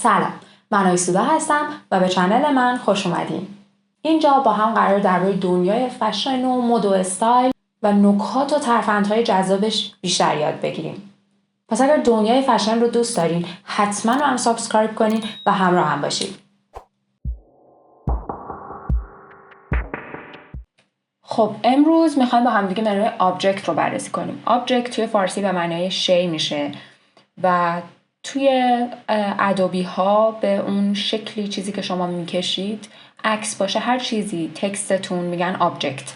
سلام، من آیسودا هستم و به چنل من خوش اومدین. اینجا با هم قرار درباره دنیای فشن و مد و استایل و نکات و ترفندهای جذابش بیشتر یاد بگیریم. پس اگر دنیای فشن رو دوست دارین حتما هم سابسکرایب کنین و همراه هم باشید. خب امروز میخوایم با هم دیگه منوی آبجکت رو بررسی کنیم. آبجکت توی فارسی به معنای شی میشه و توی ادوبی ها به اون شکلی چیزی که شما میکشید، عکس باشه، هر چیزی، تکستتون میگن آبجکت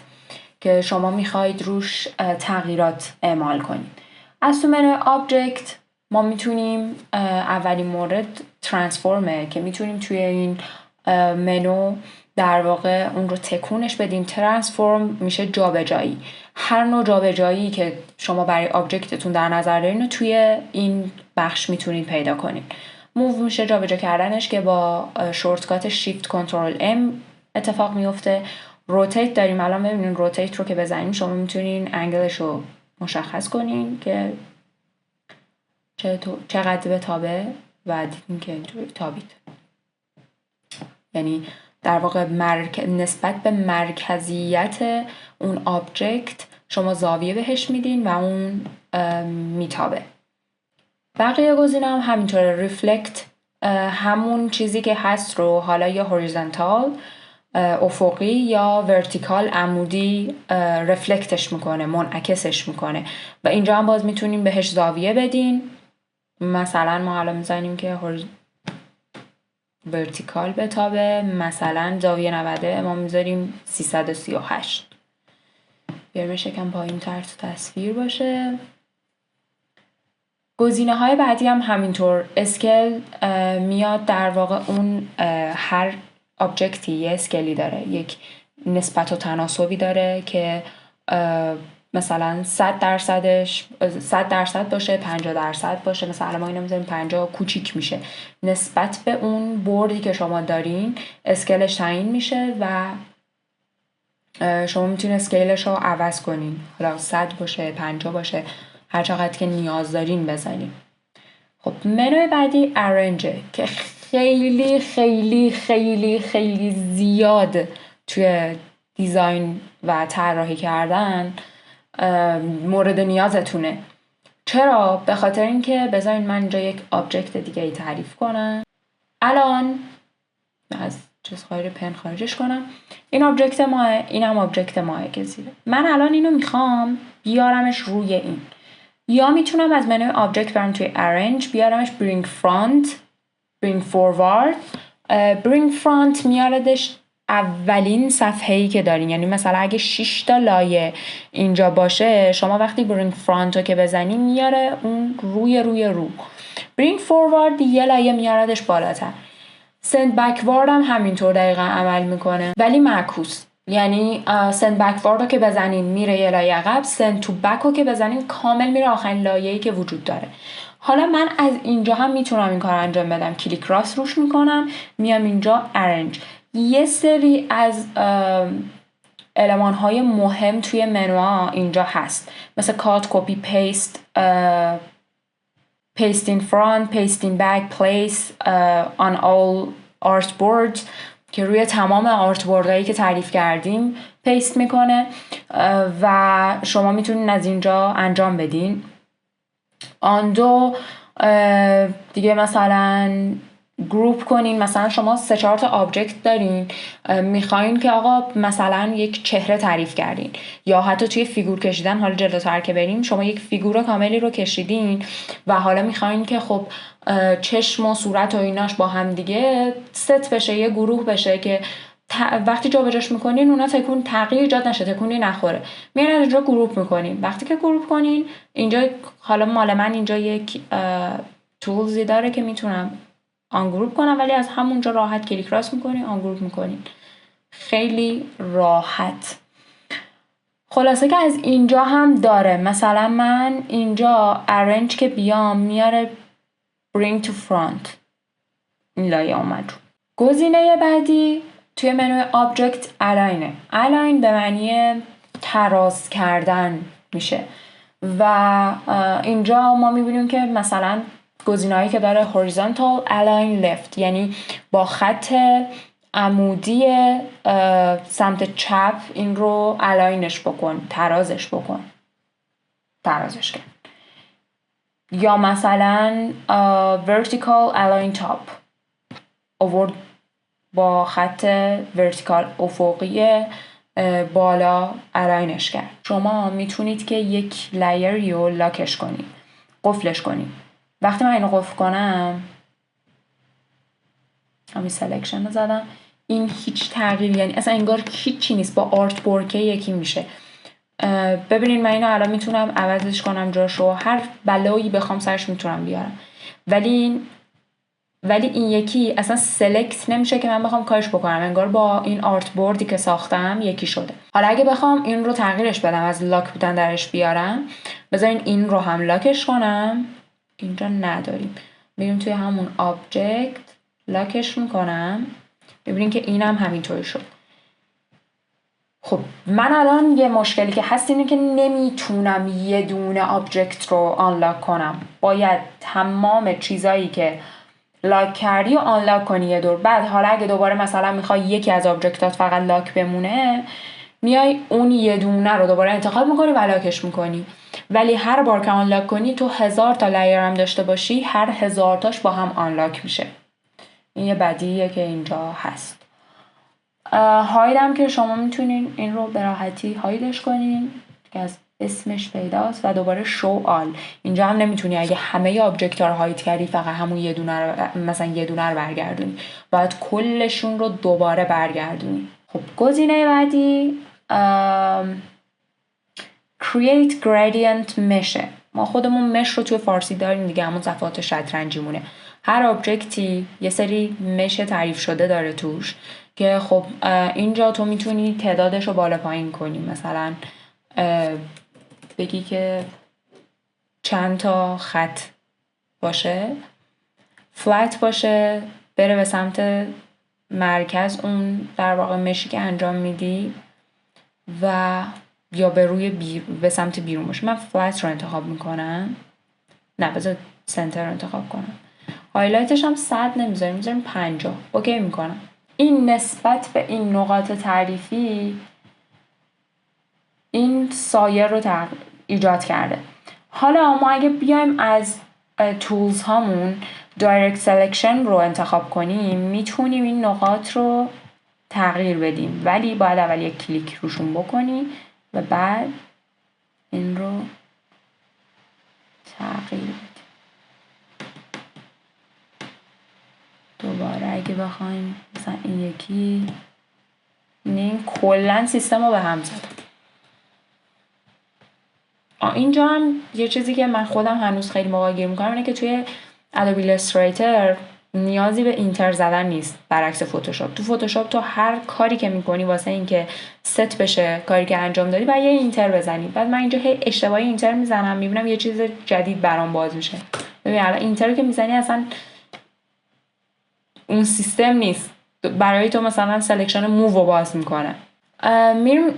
که شما میخواید روش تغییرات اعمال کنید. از تو منوی آبجکت ما میتونیم اولین مورد ترانسفورمه که میتونیم توی این منو در واقع اون رو تکونش بدیم. ترانسفورم میشه جابجایی. هر نوع جابجایی که شما برای آبجکتتون در نظر دارین رو توی این بخش میتونید پیدا کنید. موو میشه جابجا کردنش که با شورتکات شیفت کنترل ام اتفاق میفته. روتیت داریم. الان ببینید روتیت رو که بزنیم شما میتونین انگلش رو مشخص کنین که چقدر بتابه و دیدین که اینطوری تابید. یعنی در واقع نسبت به مرکزیت اون آبجکت شما زاویه بهش میدین و اون میتابه. بقیه گزینه هم همینطوره. ریفلکت همون چیزی که هست رو حالا یا هوریزونتال افقی یا ورتیکال عمودی رفلکتش میکنه، منعکسش میکنه و اینجا هم باز میتونیم بهش زاویه بدین. مثلا ما حالا میزنیم که ورتیکال بتابه، مثلا زاویه 90 ما میذاریم 338. بیارمش یکم پایین تر تو تصویر باشه. گزینه های بعدی هم همینطور. اسکیل میاد در واقع اون هر آبجکتی یه اسکیلی داره، یک نسبت و تناسبی داره که مثلا 100% باشه، 50% باشه. مثلا ما اینو میذاریم 50 کوچیک میشه. نسبت به اون بردی که شما دارین اسکیلش تعیین میشه و شما میتونید اسکیلش رو عوض کنین. حالا 100 باشه، 50 باشه، هر چقدر که نیاز دارین بزنین. خب منوی بعدی ارنجه که خیلی خیلی خیلی خیلی زیاد توی دیزاین و طراحی کردن مورد نیازتونه. چرا؟ به خاطر اینکه بذارین من اینجا یک آبجکت دیگه ای تعریف کنم. الان از چیزهای پن خارجش کنم. این آبجکت ماه، اینم آبجکت ماه که زیره. من الان اینو میخوام بیارمش روی این. یا میتونم از منوی آبجکت برم توی arrange بیارمش bring front، bring forward. bring front میاردش اولین صفحه‌ای که دارین. یعنی مثلا اگه 6 تا لایه اینجا باشه شما وقتی bring front رو که بزنی میاره اون رو. bring forward یه لایه میاردش بالاتر. send backward هم همینطور دقیقا عمل میکنه ولی معکوس. یعنی send backward رو که بزنین میره یه لایه عقب، send to back رو که بزنین کامل میره آخرین لایه‌ای که وجود داره. حالا من از اینجا هم میتونم این کار انجام بدم. کلیک راست روش میکنم، میام اینجا arrange. یه سری از المان‌های مهم توی منوها اینجا هست، مثل cut، copy، paste، paste in front، paste in back، place on all artboards که روی تمام آرتبوردهایی که تعریف کردیم پیست میکنه و شما میتونین از اینجا انجام بدین. آندو دیگه مثلا گروپ کنین. مثلا شما 3-4 تا آبجکت دارین، میخواین که آقا مثلا یک چهره تعریف کردین یا حتی توی فیگور کشیدن، حالا جلوتر که بریم شما یک فیگور کاملی رو کشیدین و حالا میخواین که خب چشم و صورت و ایناش با هم دیگه ست بشه، یه گروه بشه که وقتی جابجاش میکنین اونا تغییر ایجاد نشه، تکونی نخوره. میرین اینجا گروپ میکنین. وقتی که گروپ کنین اینجا حالا مال من اینجا یک تولزی داره که میتونم آن گروپ کنم ولی از همونجا راحت کلیک راست میکنین آن گروپ میکنین. خیلی راحت. خلاصه که از اینجا هم داره. مثلا من اینجا arrange که بیام میاره bring to front، این لایه اومد. گزینه بعدی توی منوی آبجکت align به معنی تراز کردن میشه و اینجا ما میبینیم که مثلا گزینه‌هایی که داره horizontal align left، یعنی با خط عمودی سمت چپ این رو الاینش بکن، ترازش کن. یا مثلا vertical align top، آورد با خط vertical افقی بالا الاینش کرد. شما میتونید که یک لایر رو لاکش کنید، قفلش کنید. وقتی من اینو قفل کنم، همین سلکشن رو زدم، این هیچ تغییر، یعنی اصلا انگار هیچی نیست، با آرت بورکه یکی میشه. ببینید من اینو الان میتونم عوضش کنم جاشو، هر بلایی بخوام سرش میتونم بیارم، ولی این یکی اصلا سلکت نمیشه که من بخوام کارش بکنم، انگار با این آرت بوردی که ساختم یکی شده. حالا اگه بخوام این رو تغییرش بدم، از لاک بودن درش بیارم، بذارین این رو هم لاکش کنم. اینجا نداریم، میریم توی همون آبجکت لاکش میکنم، ببینین که اینم همینطوری شد. خب من الان یه مشکلی که هست اینه که نمیتونم یه دونه آبجکت رو آنلاک کنم، باید تمام چیزایی که لاک کردی و آنلاک کنی یه دور. بعد حالا اگه دوباره مثلا میخوای یکی از آبجکتات فقط لاک بمونه، میای اون یه دونه رو دوباره انتخاب میکنی و لاکش میکنی. ولی هر بار که آنلاک کنی، تو 1000 تا لایر هم داشته باشی، هر 1000 تاش با هم آنلاک میشه. این یه بدیهیه که اینجا هست. هایدم که شما میتونین این رو به راحتی هایدش کنین که از اسمش پیداست، و دوباره شو آل. اینجا هم نمیتونی اگه همه آبجکت ها رو هاید کردی فقط همون یه دونه رو، مثلا یه دونه رو برگردونی، باید کلشون رو دوباره برگردونی. خب گزینه بعدی create gradient mesh. ما خودمون مش رو توی فارسی داریم دیگه، همون صفحات شطرنجیمونه. هر آبجکتی یه سری مش تعریف شده داره توش که خب اینجا تو میتونی تعدادش رو بالا پایین کنی. مثلا بگی که چند تا خط باشه، فلت باشه، بره به سمت مرکز اون در واقع مشی که انجام میدی، و یا به سمت بیرون باشه. من فلت رو انتخاب میکنم، نه بذار سنتر رو انتخاب کنم. هایلایتش هم 100 نمیذاریم، میذاریم 50. اوکی میکنم. این نسبت به این نقاط تعریفی این سایه رو ایجاد کرده. حالا ما اگه بیایم از تولز هامون دایرکت سلکشن رو انتخاب کنیم، میتونیم این نقاط رو تغییر بدیم، ولی باید اول یک کلیک روشون بکنیم و بعد این رو تغییر بدیم. دوباره اگه بخوایم مثلا این یکی، این کلن سیستم رو به هم زد. اینجا هم یه چیزی که من خودم هنوز خیلی موقع گیر میکنم اینه که توی ادوبی ایلاستریتور نیازی به اینتر زدن نیست، برعکس فتوشاپ. تو فتوشاپ تو هر کاری که میکنی واسه این که ست بشه کاری که انجام دادی، باید یه اینتر بزنی. بعد من اینجا هی اشتباهی اینتر میزنم، میبینم یه چیز جدید برام باز میشه. ببین الان اینتر که میزنی اصلا اون سیستم نیست، برای تو مثلا سلکشن موو رو باز میکنه. میرم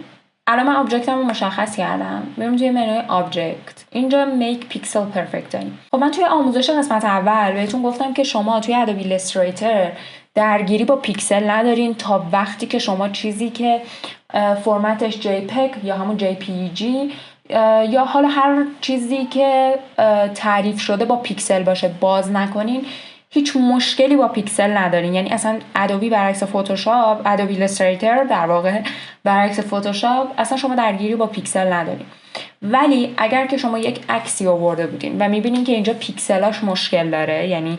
الان من آبجکتم رو مشخص کردم، میرم توی منوی آبجکت، اینجا میک پیکسل پرفکت داریم. خب من توی آموزش قسمت اول بهتون گفتم که شما توی ادوبی ایلاستریتور درگیری با پیکسل ندارین تا وقتی که شما چیزی که فرمتش JPEG یا همون JPEG یا حالا هر چیزی که تعریف شده با پیکسل باشه باز نکنین، هیچ مشکلی با پیکسل ندارین. یعنی اصلا ادوبی برعکس فتوشاپ، ادوبی ایلاستریتور در واقع برعکس فتوشاپ، اصلا شما درگیری با پیکسل ندارین. ولی اگر که شما یک عکسی آورده بودین و میبینین که اینجا پیکسلاش مشکل داره، یعنی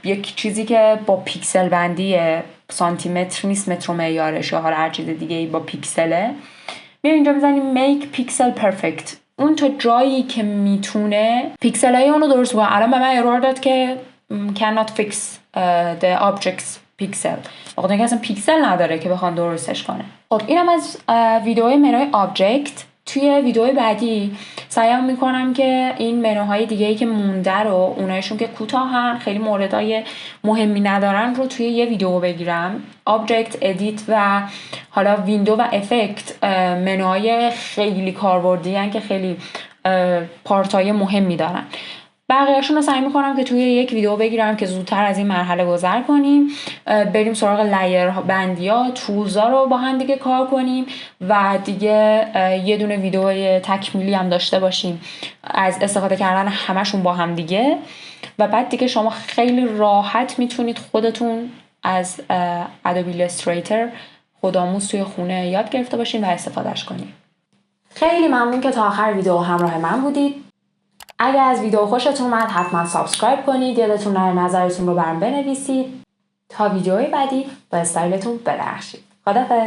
یک چیزی که با پیکسل بندی سانتی متر نیست، متر و معیارش یا هر چیز دیگه ای با پیکسله، میرین اینجا میزنیم make pixel perfect. اون تا جایی که میتونه پیکسل های اونو درست بکنه. الان به من ارور داد که cannot fix the object's pixel، واقعا که اصلا پیکسل نداره که بخوان درستش کنه. خب اینم از ویدیوهای منوی آبجکت. توی ویدیوهای بعدی سعی میکنم که این منوهای دیگه‌ای که مونده رو، اونایشون که کوتاهن خیلی موردای مهمی ندارن رو توی یه ویدیو بگیرم. آبجکت، ادیت و حالا ویندو و افکت منوهای خیلی کاربردی هن که خیلی پارتای مهمی دارن. بقیه‌شون رو سعی میکنم که توی یک ویدیو بگیرم که زودتر از این مرحله گذر کنیم، بریم سراغ لیر بندیا، تولزا رو با هم دیگه کار کنیم و دیگه یه دونه ویدیو تکمیلی هم داشته باشیم از استفاده کردن همشون با هم دیگه. و بعد دیگه شما خیلی راحت میتونید خودتون از ادوبی ایلاستریتور خودآموز توی خونه یاد گرفته باشین و استفادهش کنیم. خیلی ممنون که تا آخر ویدیو همراه من بودید. اگر از ویدیو خوشتون اومد حتما سابسکرایب کنید، یادتون نره نظرتون رو برام بنویسید. تا ویدیوی بعدی با استایلتون بدرخشید. خدافظ.